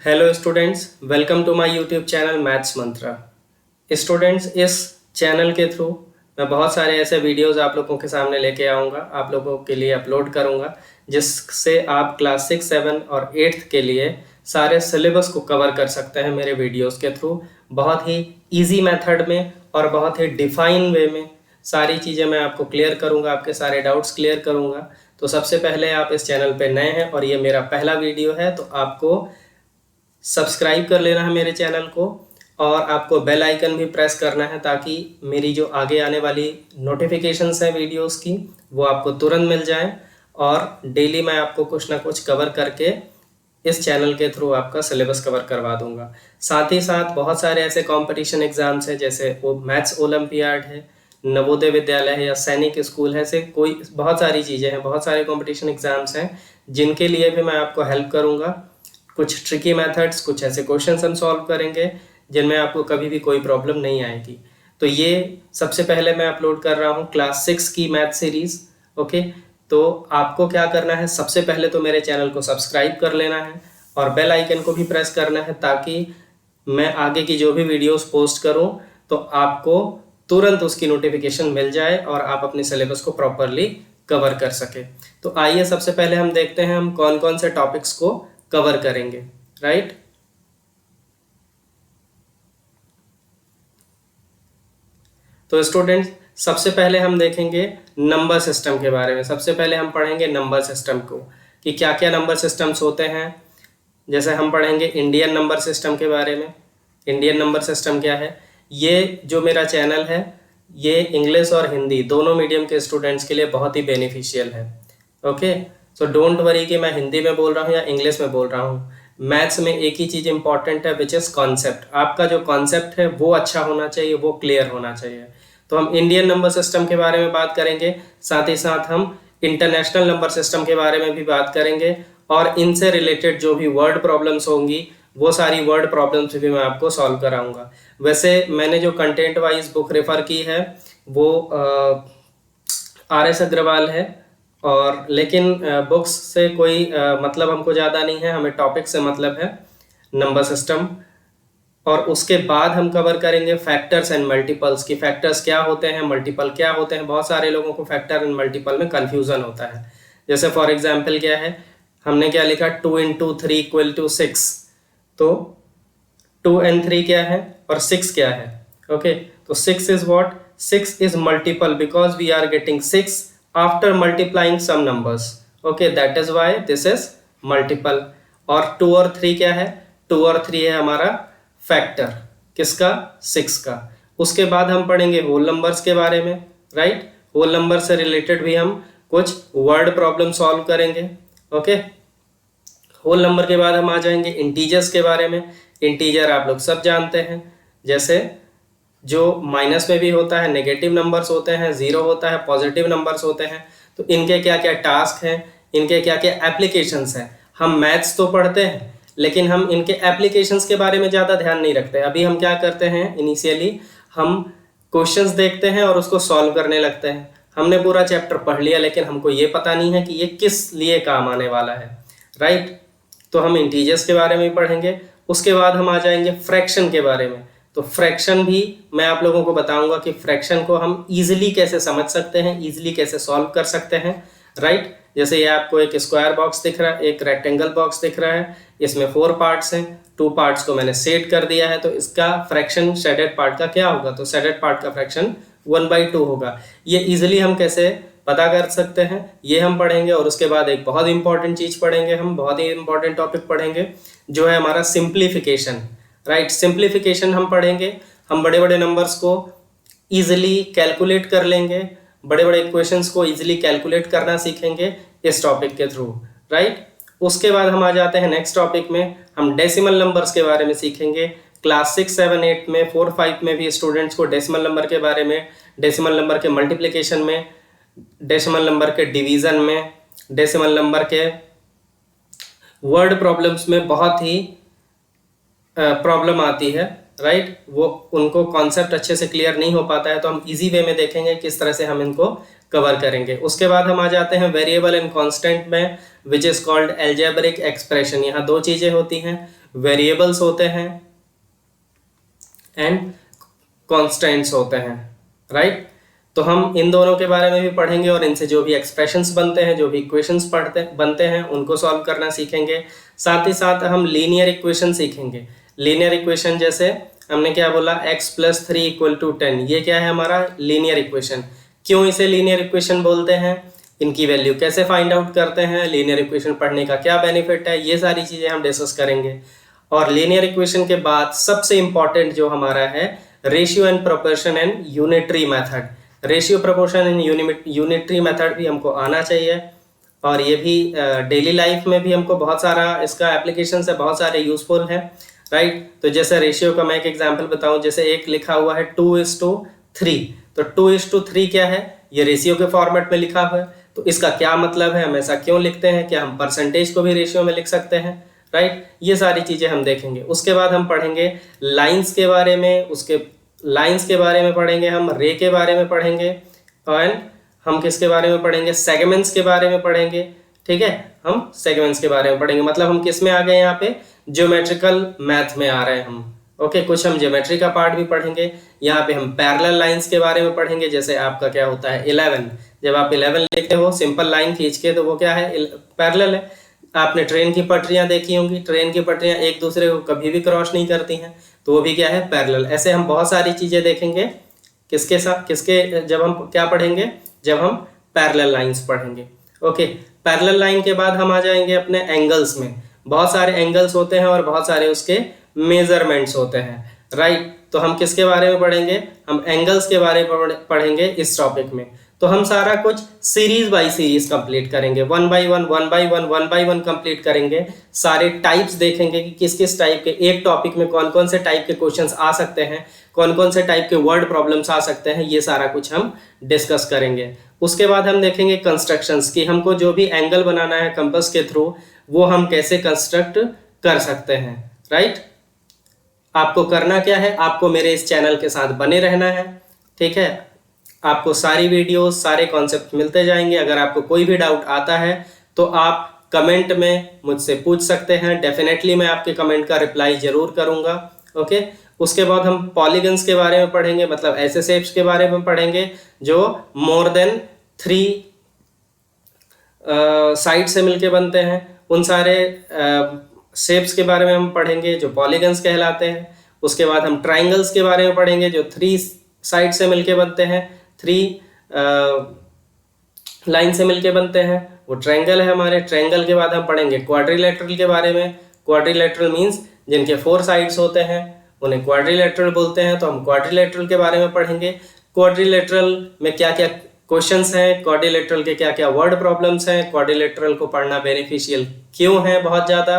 Hello students, welcome to my YouTube channel Maths Mantra. Students, इस channel के through मैं बहुत सारे ऐसे वीडियोस आप लोगों के सामने लेके आऊँगा, आप लोगों के लिए अपलोड करूँगा, जिससे आप क्लास 6, 7 और 8th के लिए सारे सिलेबस को कवर कर सकते हैं मेरे वीडियोस के थ्रू। बहुत ही इजी मेथड में और बहुत ही डिफाइन वे में सारी चीज़ें मैं आपको क्लियर करूँगा, आपके सारे डाउट्स क्लियर करूँगा। तो सबसे पहले आप इस चैनल पे नए हैं और ये मेरा पहला वीडियो है, तो आपको सब्सक्राइब कर लेना है मेरे चैनल को और आपको बेल आइकन भी प्रेस करना है ताकि मेरी जो आगे आने वाली नोटिफिकेशंस हैं वीडियोस की वो आपको तुरंत मिल जाए और डेली मैं आपको कुछ ना कुछ कवर करके इस चैनल के थ्रू आपका सिलेबस कवर करवा दूंगा। साथ ही साथ बहुत सारे ऐसे कंपटीशन एग्जाम्स हैं, जैसे वो मैथ्स ओलंपियाड है, नवोदय विद्यालय है या सैनिक स्कूल है, ऐसे कोई बहुत सारी चीज़ें हैं, बहुत सारे कंपटीशन एग्जाम्स हैं जिनके लिए भी मैं आपको हेल्प करूंगा। कुछ ट्रिकी मेथड्स, कुछ ऐसे क्वेश्चंस हम सॉल्व करेंगे जिनमें आपको कभी भी कोई प्रॉब्लम नहीं आएगी। तो ये सबसे पहले मैं अपलोड कर रहा हूँ क्लास 6 की मैथ सीरीज। ओके, तो आपको क्या करना है, सबसे पहले तो मेरे चैनल को सब्सक्राइब कर लेना है और बेल आइकन को भी प्रेस करना है ताकि मैं आगे की जो भी वीडियोस पोस्ट करूं तो आपको तुरंत उसकी नोटिफिकेशन मिल जाए और आप अपने सिलेबस को प्रॉपरली कवर कर सके। तो आइए सबसे पहले हम देखते हैं हम कौन कौन से टॉपिक्स को कवर करेंगे। राइट, तो स्टूडेंट्स, सबसे पहले हम देखेंगे नंबर सिस्टम के बारे में। सबसे पहले हम पढ़ेंगे नंबर सिस्टम को कि क्या क्या नंबर सिस्टम्स होते हैं। जैसे हम पढ़ेंगे इंडियन नंबर सिस्टम के बारे में। इंडियन नंबर सिस्टम क्या है, ये जो मेरा चैनल है ये इंग्लिश और हिंदी दोनों मीडियम के स्टूडेंट्स के लिए बहुत ही बेनिफिशियल है। ओके, सो डोंट वरी कि मैं हिंदी में बोल रहा हूँ या इंग्लिश में बोल रहा हूँ। मैथ्स में एक ही चीज़ इंपॉर्टेंट है, विच इज़ कॉन्सेप्ट। आपका जो कॉन्सेप्ट है वो अच्छा होना चाहिए, वो क्लियर होना चाहिए। तो हम इंडियन नंबर सिस्टम के बारे में बात करेंगे, साथ ही साथ हम इंटरनेशनल नंबर सिस्टम के बारे में भी बात करेंगे और इनसे रिलेटेड जो भी वर्ड प्रॉब्लम्स होंगी वो सारी वर्ड प्रॉब्लम्स भी मैं आपको सॉल्व कराऊंगा। वैसे मैंने जो कंटेंट वाइज बुक रेफर की है वो RS अग्रवाल है, और लेकिन बुक्स से कोई मतलब हमको ज़्यादा नहीं है, हमें टॉपिक से मतलब है नंबर सिस्टम। और उसके बाद हम कवर करेंगे फैक्टर्स एंड मल्टीपल्स की फैक्टर्स क्या होते हैं, मल्टीपल क्या होते हैं। बहुत सारे लोगों को फैक्टर एंड मल्टीपल में कन्फ्यूज़न होता है। जैसे फॉर एग्जाम्पल क्या है, हमने क्या लिखा 2 × 3 = 6, तो 2 and 3 क्या है और 6 क्या है। ओके, तो 6 is what, 6 is multiple because we are getting 6 after multiplying some numbers. Okay, that is why this is multiple. और 2 और 3 क्या है, 2 और 3 है हमारा फैक्टर, किसका, 6 का। उसके बाद हम पढ़ेंगे होल नंबर्स के बारे में। राइट, होल नंबर से रिलेटेड भी हम कुछ वर्ड प्रॉब्लम सॉल्व करेंगे। ओके, होल नंबर के बाद हम आ जाएंगे इंटीजर्स के बारे में। इंटीजर आप लोग सब जानते हैं, जैसे जो माइनस में भी होता है, नेगेटिव नंबर्स होते हैं, जीरो होता है, पॉजिटिव नंबर्स होते हैं। तो इनके क्या क्या टास्क हैं, इनके क्या क्या एप्लीकेशंस हैं। हम मैथ्स तो पढ़ते हैं लेकिन हम इनके एप्लीकेशंस के बारे में ज़्यादा ध्यान नहीं रखते। अभी हम क्या करते हैं, इनिशियली हम क्वेश्चंस देखते हैं और उसको सॉल्व करने लगते हैं। हमने पूरा चैप्टर पढ़ लिया लेकिन हमको ये पता नहीं है कि ये किस लिए काम आने वाला है। राइट, तो हम इंटीजर्स के बारे में भी पढ़ेंगे। उसके बाद हम आ जाएंगे फ्रैक्शन के बारे में। तो फ्रैक्शन भी मैं आप लोगों को बताऊंगा कि फ्रैक्शन को हम इजीली कैसे समझ सकते हैं, इजीली कैसे सॉल्व कर सकते हैं। राइट, जैसे ये आपको एक स्क्वायर बॉक्स दिख रहा है, एक रेक्टेंगल बॉक्स दिख रहा है, इसमें 4 पार्ट्स हैं, 2 पार्ट्स को मैंने सेट कर दिया है। तो इसका फ्रैक्शन शेडेड पार्ट का क्या होगा, तो शेडेड पार्ट का फ्रैक्शन 1/2 होगा। ये इजीली हम कैसे पता कर सकते हैं ये हम पढ़ेंगे। और उसके बाद एक बहुत इंपॉर्टेंट चीज़ पढ़ेंगे, हम बहुत ही इंपॉर्टेंट टॉपिक पढ़ेंगे जो है हमारा सिंप्लीफिकेशन। राइट, सिंप्लीफिकेशन हम पढ़ेंगे। हम बड़े बड़े नंबर्स को ईजिली कैलकुलेट कर लेंगे, बड़े बड़े इक्वेशंस को ईजिली कैलकुलेट करना सीखेंगे इस टॉपिक के थ्रू। राइट, उसके बाद हम आ जाते हैं नेक्स्ट टॉपिक में, हम डेसिमल नंबर्स के बारे में सीखेंगे। क्लास 6, 7, 8 में, 4, 5 में भी स्टूडेंट्स को डेसिमल नंबर के बारे में, डेसिमल नंबर के मल्टीप्लिकेशन में, डेसिमल नंबर के डिवीज़न में, डेसिमल नंबर के वर्ड प्रॉब्लम्स में बहुत ही प्रॉब्लम आती है। राइट, वो उनको कॉन्सेप्ट अच्छे से क्लियर नहीं हो पाता है, तो हम इजी वे में देखेंगे किस तरह से हम इनको कवर करेंगे। उसके बाद हम आ जाते हैं वेरिएबल एंड कांस्टेंट में, which is called algebraic expression. यहाँ 2 चीज़ें होती हैं, वेरिएबल्स होते हैं एंड कॉन्स्टेंट्स होते हैं, राइट। तो हम इन दोनों के बारे में भी पढ़ेंगे और इनसे जो भी एक्सप्रेशंस बनते हैं, जो भी इक्वेशंस बनते हैं, उनको सॉल्व करना सीखेंगे। साथ ही साथ हम लीनियर इक्वेशन सीखेंगे। लीनियर इक्वेशन जैसे हमने क्या बोला, x + 3 = 10, ये क्या है हमारा लीनियर इक्वेशन। क्यों इसे लीनियर इक्वेशन बोलते हैं, इनकी वैल्यू कैसे फाइंड आउट करते हैं, लीनियर इक्वेशन पढ़ने का क्या बेनिफिट है, ये सारी चीज़ें हम डिस्कस करेंगे। और लीनियर इक्वेशन के बाद सबसे इंपॉर्टेंट जो हमारा है, ratio and proportion and unitary method. Ratio, proportion and unitary method भी हमको आना चाहिए, और ये भी डेली लाइफ में भी हमको बहुत सारा इसका एप्लीकेशन है, बहुत सारे यूजफुल है, राइट। तो जैसे रेशियो का मैं एक एग्जांपल बताऊं, जैसे एक लिखा हुआ है 2:3, तो 2:3 क्या है, ये रेशियो के फॉर्मेट में लिखा हुआ है, तो इसका क्या मतलब है, हम ऐसा क्यों लिखते हैं, क्या हम परसेंटेज को भी रेशियो में लिख सकते हैं, राइट। ये सारी चीज़ें हम देखेंगे। उसके बाद हम पढ़ेंगे लाइंस के बारे में, उसके लाइंस के बारे में पढ़ेंगे, हम रे के बारे में पढ़ेंगे, एंड हम किसके बारे में पढ़ेंगे, सेगमेंट्स के बारे में पढ़ेंगे, ठीक है। हम सेगमेंट्स के बारे में पढ़ेंगे, मतलब हम किस में आ गए, यहाँ पे ज्योमेट्रिकल मैथ में आ रहे हैं हम, ओके। कुछ हम ज्योमेट्री का पार्ट भी पढ़ेंगे। यहाँ पे हम पैरेलल लाइंस के बारे में पढ़ेंगे, जैसे आपका क्या होता है 11, जब आप 11 लिखते हो सिंपल लाइन खींच के, तो वो क्या है, पैरेलल है। आपने ट्रेन की पटरियां देखी होंगी, ट्रेन की पटरियां एक दूसरे को कभी भी क्रॉस नहीं करती हैं, तो वो भी क्या है, पैरेलल। ऐसे हम बहुत सारी चीजें देखेंगे किसके साथ, किसके, जब हम क्या पढ़ेंगे, जब हम पैरेलल लाइंस पढ़ेंगे, ओके। पैरेलल लाइन के बाद हम आ जाएंगे अपने एंगल्स में। बहुत सारे एंगल्स होते हैं और बहुत सारे उसके मेजरमेंट्स होते हैं, राइट। तो हम किसके बारे में पढ़ेंगे, हम एंगल्स के बारे में पढ़ेंगे इस टॉपिक में। तो हम सारा कुछ सीरीज बाय सीरीज कंप्लीट करेंगे, 1 बाय 1 कंप्लीट करेंगे। सारे टाइप्स देखेंगे कि किस किस टाइप के, एक टॉपिक में कौन कौन से टाइप के क्वेश्चंस आ सकते हैं, कौन कौन से टाइप के वर्ड प्रॉब्लम्स आ सकते हैं, ये सारा कुछ हम डिस्कस करेंगे। उसके बाद हम देखेंगे कंस्ट्रक्शंस की, हमको जो भी एंगल बनाना है कंपास के थ्रू, वो हम कैसे कंस्ट्रक्ट कर सकते हैं, राइट। आपको करना क्या है, आपको मेरे इस चैनल के साथ बने रहना है, ठीक है। आपको सारी वीडियोस, सारे कॉन्सेप्ट मिलते जाएंगे। अगर आपको कोई भी डाउट आता है तो आप कमेंट में मुझसे पूछ सकते हैं, डेफिनेटली मैं आपके कमेंट का रिप्लाई जरूर करूंगा, ओके। उसके बाद हम पॉलीगन्स के बारे में पढ़ेंगे, मतलब ऐसे शेप्स के बारे में पढ़ेंगे जो मोर देन 3 साइड से मिलके बनते हैं। उन सारे शेप्स के बारे में हम पढ़ेंगे जो पॉलीगन्स कहलाते हैं। उसके बाद हम ट्राइंगल्स के बारे में पढ़ेंगे जो 3 साइड से मिलके बनते हैं, 3 लाइन से मिलके बनते हैं, वो ट्रायंगल है हमारे। ट्रायंगल के बाद हम पढ़ेंगे क्वाड्रिलेटरल के बारे में। क्वाड्रिलेटरल मीन्स जिनके 4 साइड्स होते हैं उन्हें क्वाड्रिलेटरल बोलते हैं, तो हम क्वाड्रिलेटरल के बारे में पढ़ेंगे। क्वाड्रिलेटरल में क्या क्या क्वेश्चंस हैं, क्वाड्रिलेटरल के क्या क्या वर्ड प्रॉब्लम्स हैं, क्वाड्रिलेटरल को पढ़ना बेनिफिशियल क्यों है बहुत ज़्यादा,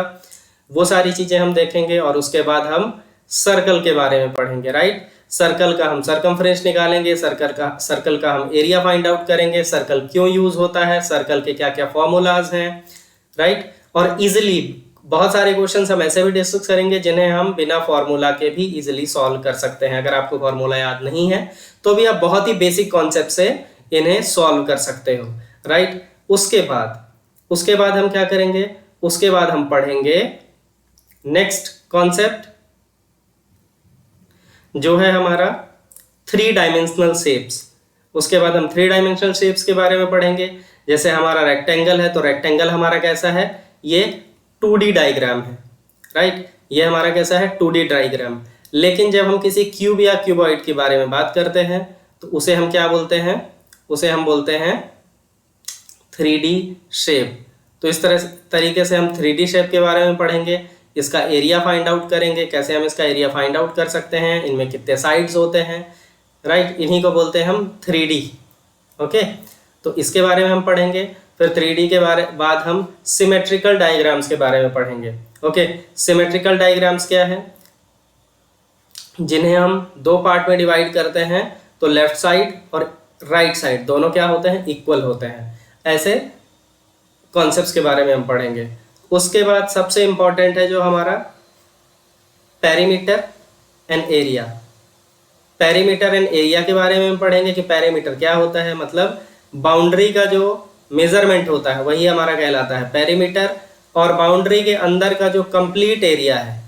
वो सारी चीज़ें हम देखेंगे। और उसके बाद हम सर्कल के बारे में पढ़ेंगे, राइट। सर्कल का हम सर्कमफ्रेंस निकालेंगे, सर्कल का हम एरिया फाइंड आउट करेंगे, सर्कल क्यों यूज होता है, सर्कल के क्या क्या फॉर्मूलाज हैं, राइट। और इजिली बहुत सारे क्वेश्चंस हम ऐसे भी डिस्कस करेंगे जिन्हें हम बिना फॉर्मूला के भी इजिली सॉल्व कर सकते हैं। अगर आपको फॉर्मूला याद नहीं है तो भी आप बहुत ही बेसिक कॉन्सेप्ट से इन्हें सॉल्व कर सकते हो, राइट। उसके बाद हम क्या करेंगे, उसके बाद हम पढ़ेंगे नेक्स्ट कॉन्सेप्ट जो है हमारा 3 डायमेंशनल शेप्स। उसके बाद हम 3 डायमेंशनल शेप्स के बारे में पढ़ेंगे। जैसे हमारा रेक्टेंगल है, तो रेक्टेंगल हमारा कैसा है, ये 2D डायग्राम है, राइट। ये हमारा कैसा है, 2D डायग्राम। लेकिन जब हम किसी क्यूब या क्यूबॉइड के बारे में बात करते हैं तो उसे हम क्या बोलते हैं, उसे हम बोलते हैं 3D शेप। तो इस तरीके से हम 3D शेप के बारे में पढ़ेंगे। इसका एरिया फाइंड आउट करेंगे, कैसे हम इसका एरिया फाइंड आउट कर सकते हैं, इनमें कितने साइड्स होते हैं, राइट। इन्हीं को बोलते हैं हम 3D, ओके। तो इसके बारे में हम पढ़ेंगे। फिर 3D के बाद हम सिमेट्रिकल डायग्राम्स के बारे में पढ़ेंगे, ओके। सिमेट्रिकल डायग्राम्स क्या है, जिन्हें हम 2 पार्ट में डिवाइड करते हैं, तो लेफ्ट साइड और राइट साइड दोनों क्या होते हैं, इक्वल होते हैं। ऐसे कॉन्सेप्ट्स के बारे में हम पढ़ेंगे। उसके बाद सबसे इंपॉर्टेंट है जो हमारा perimeter and area. Perimeter and area के बारे में हम पढ़ेंगे कि पेरीमीटर क्या होता है, मतलब बाउंड्री का जो मेजरमेंट होता है वही हमारा कहलाता है पेरीमीटर। और बाउंड्री के अंदर का जो कंप्लीट एरिया है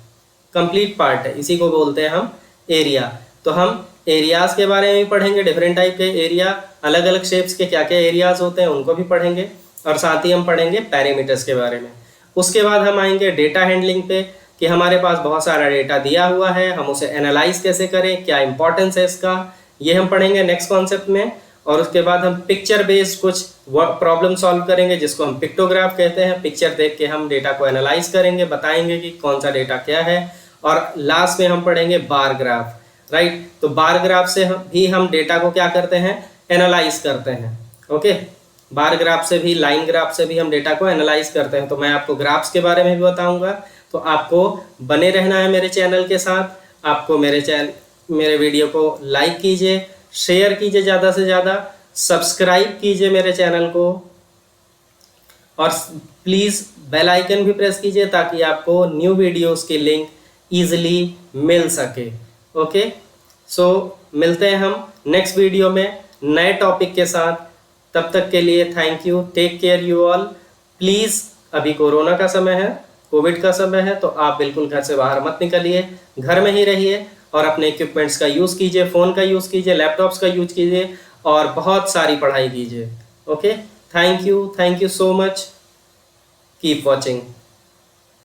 कंप्लीट पार्ट है, इसी को बोलते हैं हम एरिया। तो हम एरियाज के बारे में भी पढ़ेंगे, डिफरेंट टाइप के एरिया, अलग अलग शेप्स के क्या क्या एरियाज होते हैं उनको भी पढ़ेंगे, और साथ ही हम पढ़ेंगे पैरामीटर्स के बारे में। उसके बाद हम आएंगे डेटा हैंडलिंग पे, कि हमारे पास बहुत सारा डेटा दिया हुआ है, हम उसे एनालाइज कैसे करें, क्या इंपॉर्टेंस है इसका, ये हम पढ़ेंगे नेक्स्ट कॉन्सेप्ट में। और उसके बाद हम पिक्चर बेस्ड कुछ प्रॉब्लम सॉल्व करेंगे, जिसको हम पिक्टोग्राफ कहते हैं। पिक्चर देख के हम डेटा को एनालाइज करेंगे, बताएंगे कि कौन सा डेटा क्या है। और लास्ट में हम पढ़ेंगे बार ग्राफ, राइट। तो बार ग्राफ से भी हम डेटा को क्या करते हैं, एनालाइज करते हैं। ओके, बार ग्राफ से भी, लाइन ग्राफ से भी हम डेटा को एनालाइज करते हैं। तो मैं आपको ग्राफ्स के बारे में भी बताऊंगा, तो आपको बने रहना है मेरे चैनल के साथ। आपको मेरे वीडियो को लाइक कीजिए, शेयर कीजिए ज़्यादा से ज़्यादा, सब्सक्राइब कीजिए मेरे चैनल को, और प्लीज़ बेल आइकन भी प्रेस कीजिए ताकि आपको न्यू वीडियोस की लिंक ईजिली मिल सके। ओके, सो मिलते हैं हम नेक्स्ट वीडियो में नए टॉपिक के साथ। तब तक के लिए thank you, take care you all. Please, अभी कोरोना का समय है, कोविड का समय है, तो आप बिल्कुल घर से बाहर मत निकलिए, घर में ही रहिए और अपने इक्विपमेंट्स का यूज़ कीजिए, फ़ोन का यूज़ कीजिए, लैपटॉप्स का यूज कीजिए, और बहुत सारी पढ़ाई कीजिए। Okay, thank you so much, keep watching.